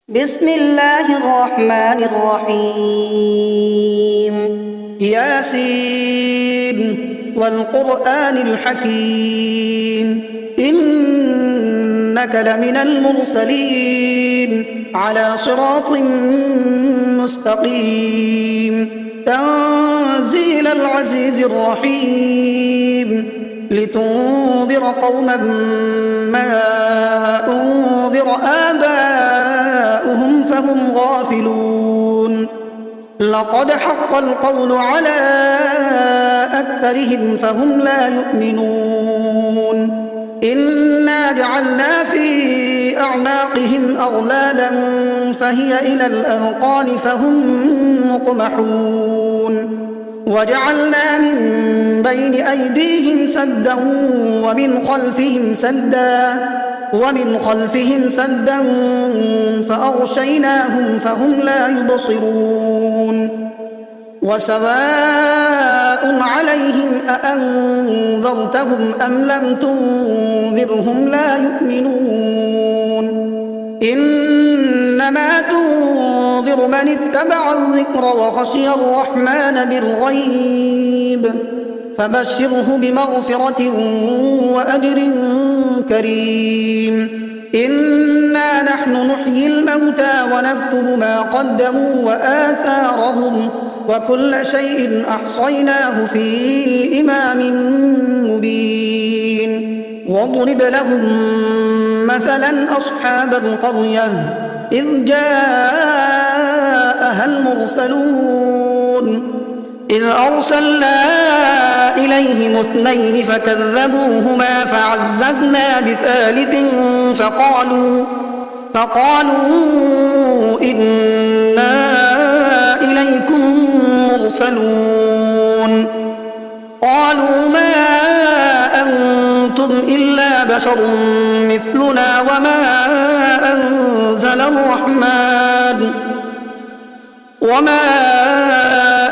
بسم الله الرحمن الرحيم ياسين والقرآن الحكيم إنك لمن المرسلين على صراط مستقيم تنزيل العزيز الرحيم لتنذر قوما ما أنذر آباؤهم فهم غافلون لقد حق القول على أكثرهم فهم لا يؤمنون إنا جعلنا في أعناقهم أغلالا فهي إلى الأذقان فهم مقمحون وجعلنا من بين أيديهم سدا ومن خلفهم سدا فأغشيناهم فهم لا يبصرون وسواء عليهم أأنذرتهم أم لم تنذرهم لا يؤمنون إنما تنذر من اتبع الذكر وخشي الرحمن بالغيب فبشره بمغفرة وأجر كريم إنا نحن نحيي الموتى ونكتب ما قدموا وآثارهم وكل شيء أحصيناه في إمام مبين واضرب لهم مثلا أصحاب القرية إذ جاءها المرسلون إذ أرسلنا إليهم اثنين فكذبوهما فعززنا بثالث فقالوا إنا إليكم مرسلون قالوا ما أنتم إلا بشر مثلنا وما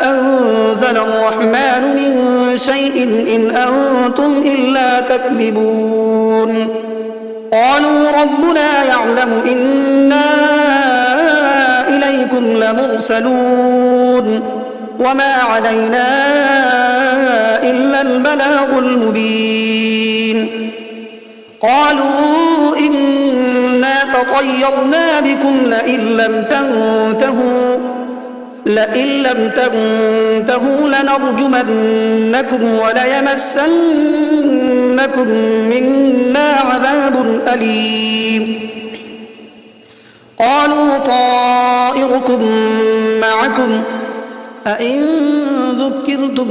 أنزل الرحمن من شيء إن أنتم إلا تكذبون قالوا ربنا يعلم إنا إليكم لمرسلون وما علينا إلا البلاغ المبين قالوا إنا تطيرنا بكم لئن لم تنتهوا لنرجمنكم وليمسنكم منا عذاب أليم قالوا طائركم معكم أئن ذكرتم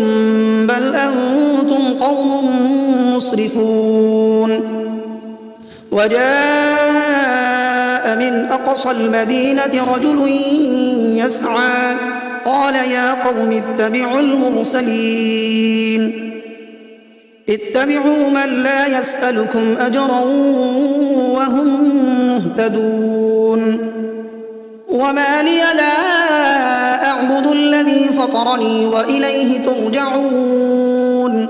بل أنتم قوم مسرفون وجاء من أقصى المدينة رجل يسعى قال يا قوم اتبعوا المرسلين اتبعوا من لا يسألكم أجرا وهم مهتدون وما لي لا أعبد الذي فطرني وإليه ترجعون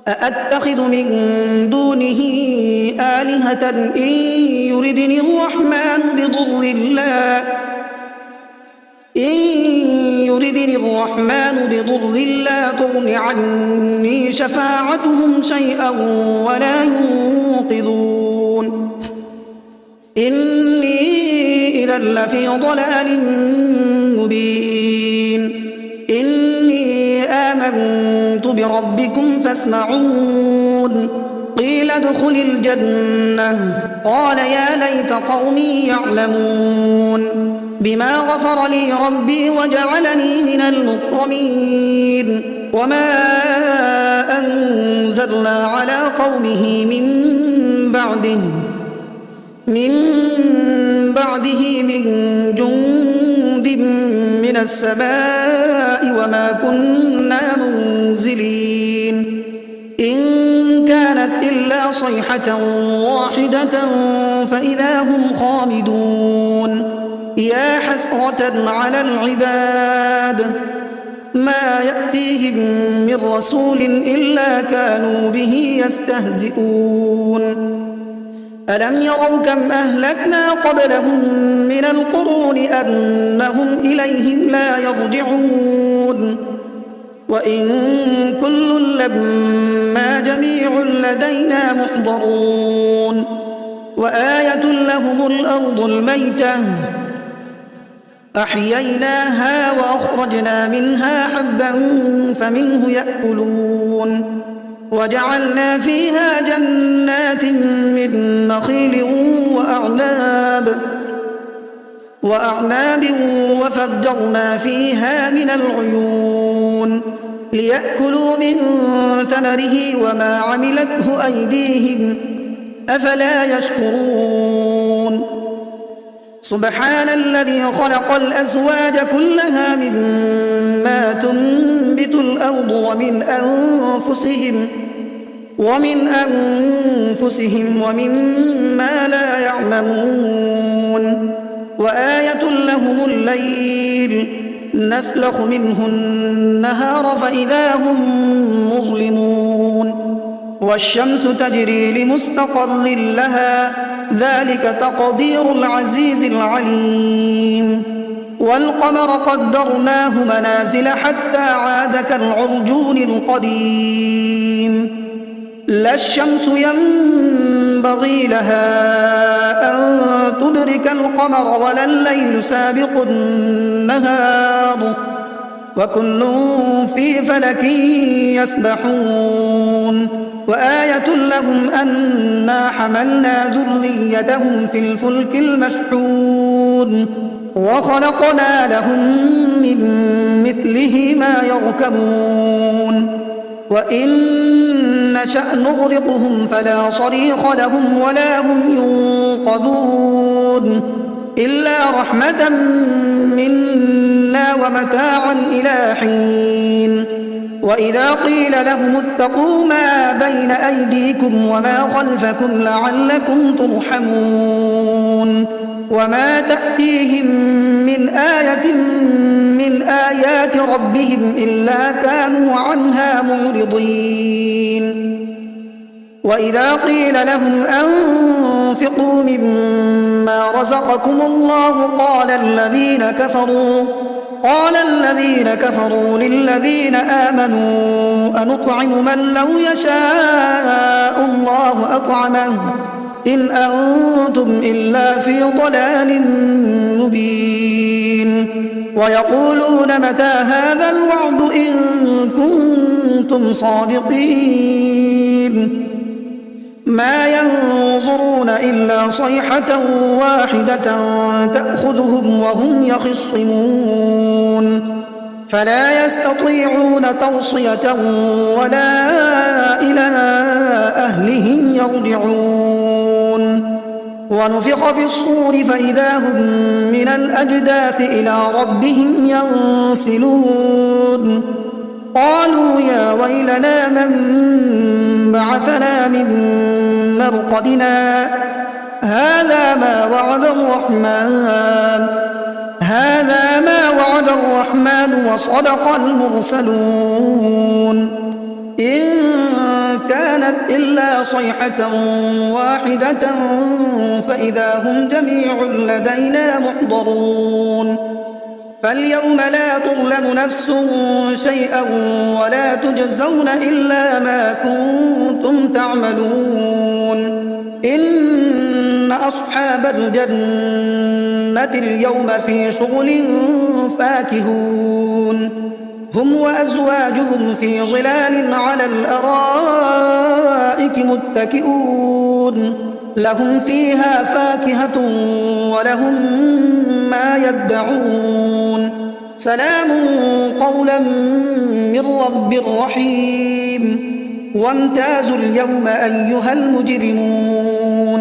أأتخذ من دونه آلهة إن يردني الرحمن بضر لا تغن عني شفاعتهم شيئا ولا ينقذون إني إذا لفي ضلال مبين إني آمنت بربكم فاسمعون قيل ادخل الجنة قال يا ليت قومي يعلمون بما غفر لي ربي وجعلني من المكرمين وما أنزلنا على قومه من بعده من جند من السماء وما كنا منزلين إن كانت إلا صيحة واحدة فإذا هم خامدون يا حسرة على العباد ما يأتيهم من رسول إلا كانوا به يستهزئون ألم يروا كم أهلكنا قبلهم من القرون أنهم إليهم لا يرجعون وإن كل لما جميع لدينا محضرون وآية لهم الأرض الميتة أحييناها وأخرجنا منها حبا فمنه يأكلون وجعلنا فيها جنات من نخيل وأعناب وفجرنا فيها من العيون ليأكلوا من ثمره وما عملته أيديهم أفلا يشكرون سبحان الذي خلق الأزواج كلها مما تنبت الأرض ومن أنفسهم ومما لا يعلمون وآية لهم الليل نسلخ منه النهار فإذا هم مظلمون والشمس تجري لمستقر لها ذلك تقدير العزيز العليم والقمر قدرناه منازل حتى عاد كالعرجون القديم لا الشمس ينبغي لها أن تدرك القمر ولا الليل سابق النهار وكل في فلك يسبحون وآية لهم أنا حملنا ذريتهم في الفلك المشحون وخلقنا لهم من مثله ما يركبون وإن نشأ نغرقهم فلا صريخ لهم ولا هم ينقذون إلا رحمة منا ومتاعا إلى حين وإذا قيل لهم اتقوا ما بين أيديكم وما خلفكم لعلكم ترحمون وما تأتيهم من آية من آيات ربهم إلا كانوا عنها معرضين وإذا قيل لهم أنفقوا مما رزقكم الله قال الذين كفروا للذين آمنوا أنطعم من لو يشاء الله أطعمه إن أنتم إلا في ضلال مبين ويقولون متى هذا الوعد إن كنتم صادقين ما ينظرون إلا صيحة واحدة تأخذهم وهم يخصمون فلا يستطيعون توصية ولا إلى أهلهم يرجعون ونفخ في الصور فإذا هم من الأجداث إلى ربهم ينسلون قالوا يا ويلنا من بعثنا من مرقدنا هذا ما وعد الرحمن وصدق المرسلون إن كانت إلا صيحة واحدة فإذا هم جميع لدينا محضرون فاليوم لا تظلم نفس شيئا ولا تجزون إلا ما كنتم تعملون إن أصحاب الجنة اليوم في شغل فاكهون هم وأزواجهم في ظلال على الأرائك متكئون لهم فيها فاكهة ولهم ما يدعون سلام قولا من رب رحيم وامتازوا اليوم أيها المجرمون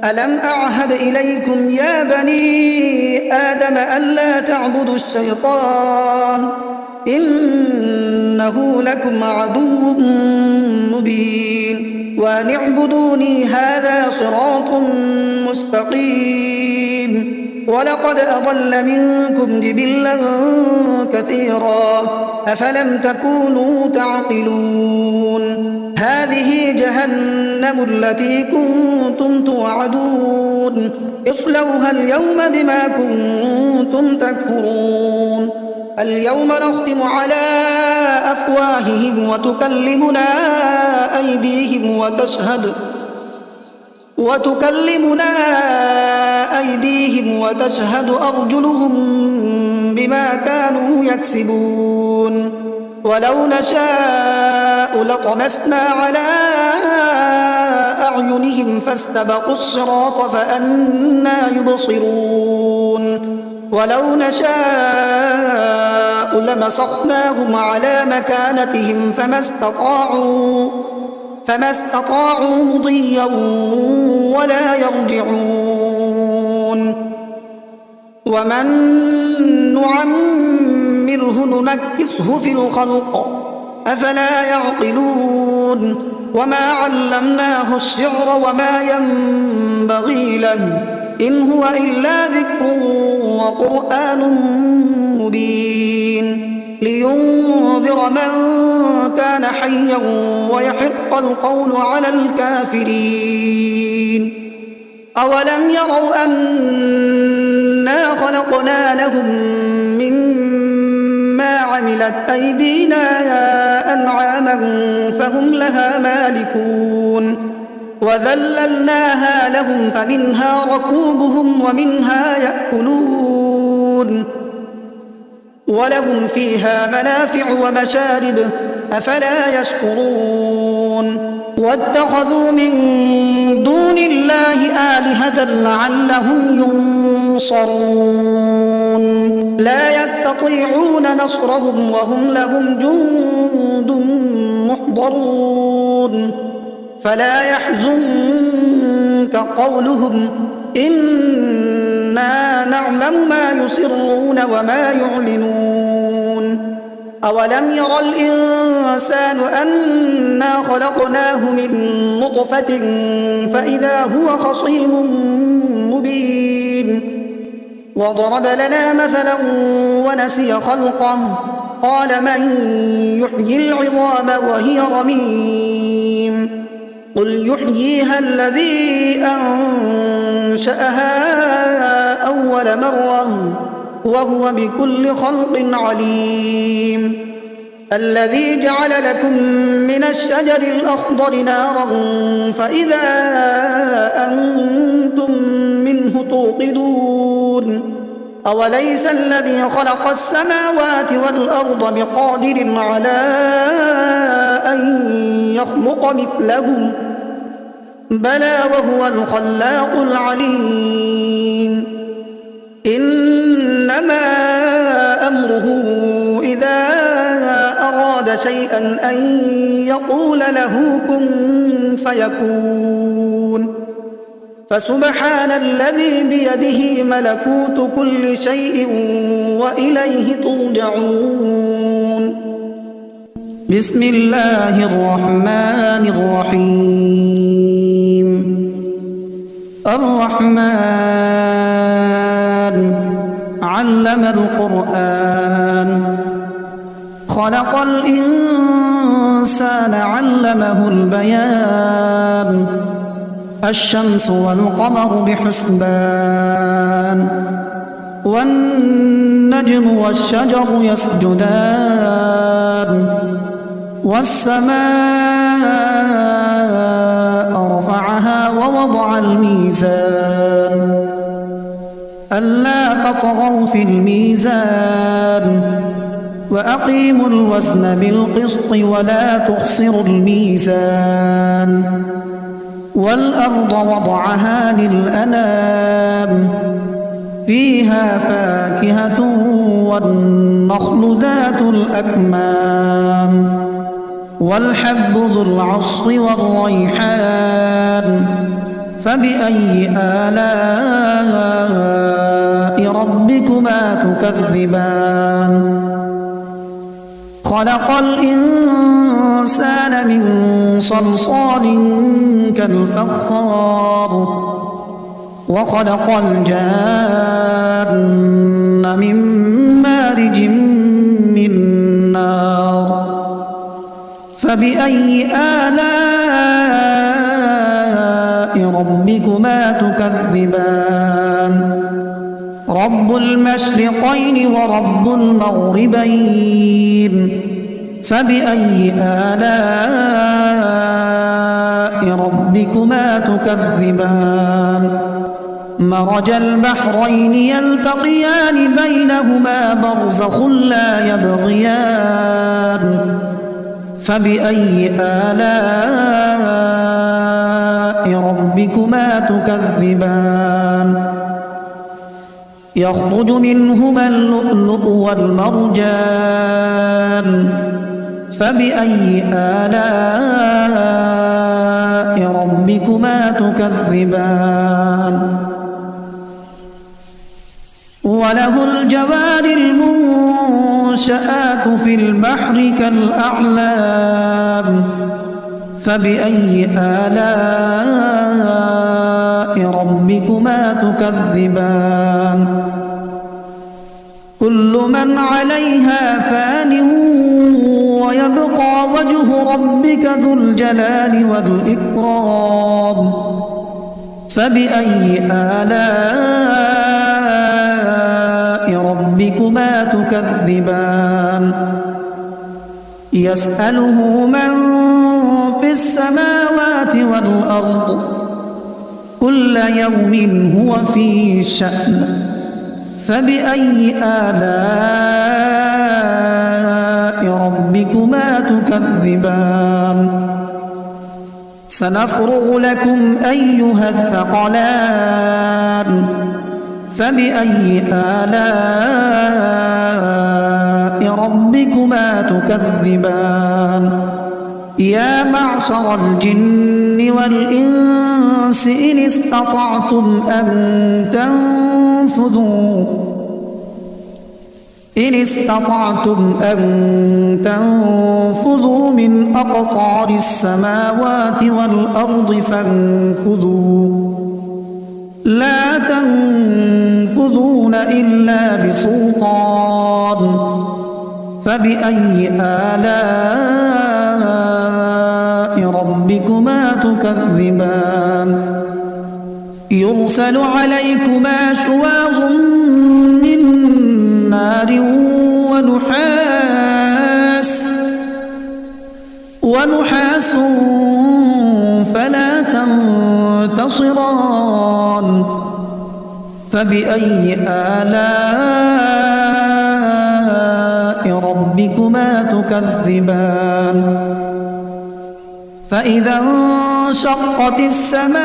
ألم أعهد إليكم يا بني آدم ألا تعبدوا الشيطان إنه لكم عدو مبين وأن اعبدوني هذا صراط مستقيم ولقد أضل منكم جبلا كثيرا أفلم تكونوا تعقلون هذه جهنم التي كنتم توعدون اصلوها اليوم بما كنتم تكفرون اليوم نختم على أفواههم وتكلمنا أيديهم وتشهد أرجلهم بما كانوا يكسبون ولو نشاء لطمسنا على أعينهم فاستبقوا الصراط فأنى يبصرون ولو نشاء لمسخناهم على مكانتهم فما استطاعوا مضيا ولا يرجعون ومن نعمره ننكسه في الخلق أفلا يعقلون وما علمناه الشعر وما ينبغي له إن هو إلا ذكر وقرآن مبين لينذر من كان حيا ويحق القول على الكافرين أولم يروا أنا خلقنا لهم مما عملت أيدينا أنعاما فهم لها مالكون وذللناها لهم فمنها ركوبهم ومنها يأكلون ولهم فيها منافع ومشارب أفلا يشكرون واتخذوا من دون الله آلهة لعلهم ينصرون لا يستطيعون نصرهم وهم لهم جند محضرون فلا يحزنك قولهم إنا نعلم ما يسرون وما يعلنون أولم ير الإنسان أنا خلقناه من نطفة فإذا هو خصيم مبين وضرب لنا مثلا ونسي خلقه قال من يحيي العظام وهي رميم قل يحييها الذي أنشأها أول مرة وهو بكل خلق عليم الذي جعل لكم من الشجر الأخضر نارا فإذا أنتم منه توقدون أوليس الذي خلق السماوات والأرض بقادر على أن يخلق مثلهم بلى وهو الخلاق العليم إنما أمره إذا أراد شيئا أن يقول له كن فيكون فسبحان الذي بيده ملكوت كل شيء وإليه ترجعون بسم الله الرحمن الرحيم الرحمن علم القرآن خلق الإنسان علمه البيان الشمس والقمر بحسبان والنجم والشجر يسجدان والسماء رفعها ووضع الميزان ألا تطغوا في الميزان وأقيموا الوزن بالقسط ولا تخسروا الميزان والأرض وضعها للأنام فيها فاكهة والنخل ذات الأكمام والحب ذو العصف والريحان فبأي آلاء ربكما تكذبان خلق الإنسان من صلصال كالفخار وخلق الجان من مارج من نار فبأي آلاء ربكما تكذبان رب المشرقين ورب المغربين فبأي آلاء ربكما تكذبان مرج البحرين يلتقيان بينهما برزخ لا يبغيان فبأي آلاء ربكما تكذبان يخرج منهما اللؤلؤ والمرجان فبأي آلاء ربكما تكذبان وله الجوار المنشآت في البحر كالأعلام فبأي آلاء ربكما تكذبان كل من عليها فان ويبقى وجه ربك ذو الجلال والإكرام فبأي آلاء ربكما تكذبان يسأله من في السماوات والأرض كل يوم هو في شأن فبأي آلاء ربكما تكذبان سنفرغ لكم أيها الثقلان فبأي آلاء ربكما تكذبان يا معشر الجن والإنس إن استطعتم أن تنفذوا من أقطار السماوات والأرض فانفذوا لا تنفذون إلا بسلطان فبأي آلاء ربكما تكذبان يرسل عليكما شواظ من نار ونحاس فلا تنتصران فبأي آلاء ربكما تكذبان فإذا انشقت السماء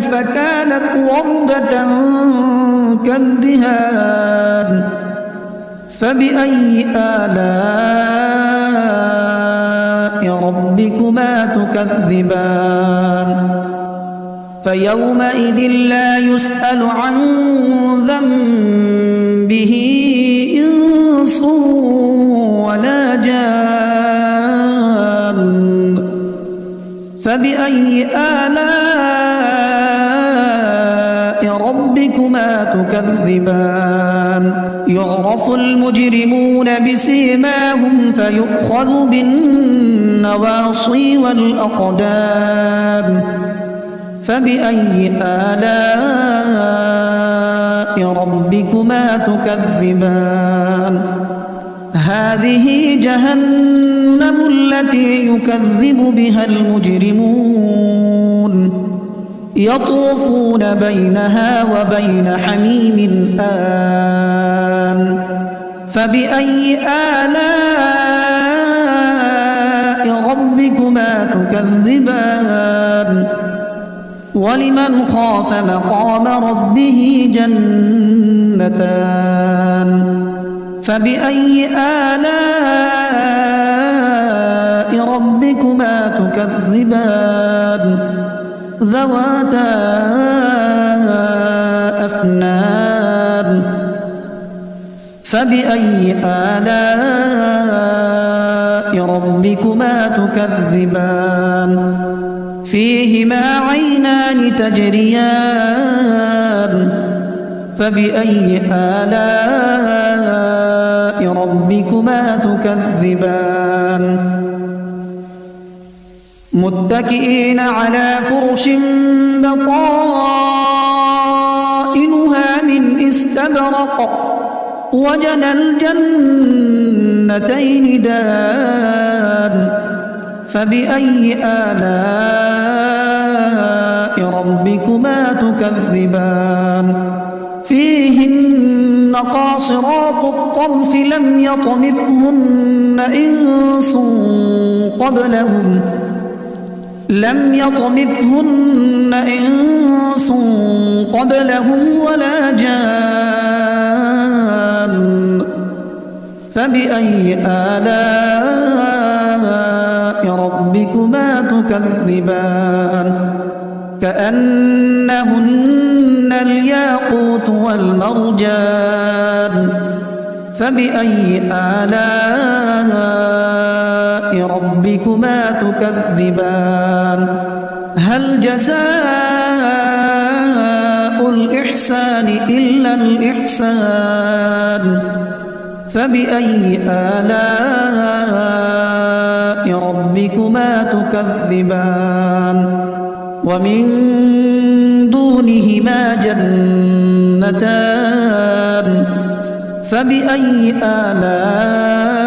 فكانت وردة كالدهان فبأي آلاء ربكما تكذبان فيومئذ لا يسأل عن ذنبه إنس ولا جان فبأي آلاء ربكما تكذبان يعرف المجرمون بسيماهم فيؤخذ بالنواصي والأقدام فبأي آلاء ربكما تكذبان هذه جهنم التي يكذب بها المجرمون يطوفون بينها وبين حميم آن فبأي آلاء ربكما تكذبان ولمن خاف مقام ربه جنتان فبأي آلاء ربكما تكذبان ذواتا أفنان فبأي آلاء ربكما تكذبان فيهما عينان تجريان فبأي آلاء ربكما تكذبان متكئين على فرش بطائنها من استبرق وجنى الجنتين دان فبأي آلاء ربكما تكذبان فيهن قاصرات الطرف لم يطمثهن إنس قبلهم ولا جان فبأي آلاء ربكما تكذبان كأنهن الياقوت والمرجان فبأي آلاء ربكما تكذبان هل جزاء الإحسان إلا الإحسان فبأي آلاء ربكما تكذبان ومن دونهما جنتان فبأي آلاء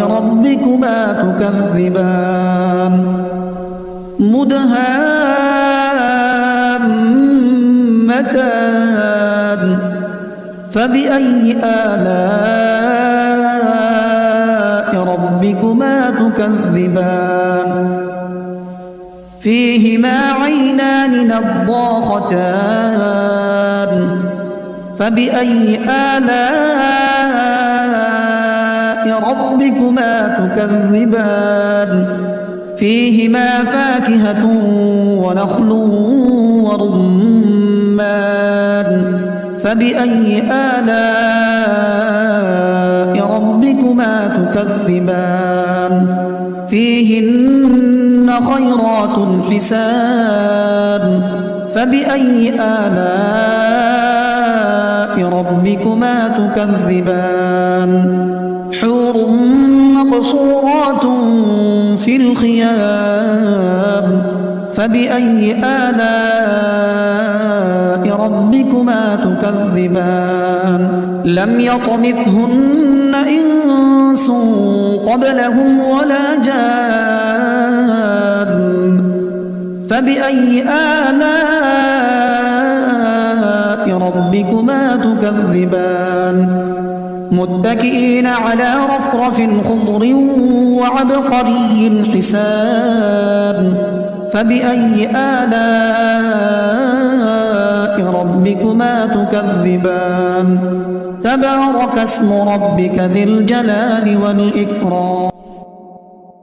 ربكما تكذبان مدهامتان فبأي آلاء ربكما تكذبان فيهما عينان نضاختان فبأي آلاء ربكما تكذبان فيهما فاكهة ونخل ورمان فبأي آلاء ربكما تكذبان فيهن خيرات حسان فبأي آلاء ربكما تكذبان حور مقصورات في الخيام فبأي آلاء ربكما تكذبان لم يطمثهن إنس قبلهم ولا جان فبأي آلاء ربكما تكذبان متكئين على رفرف خضر وعبقري حسان فبأي آلاء ربكما تكذبان تبارك اسم ربك ذي الجلال والإكرام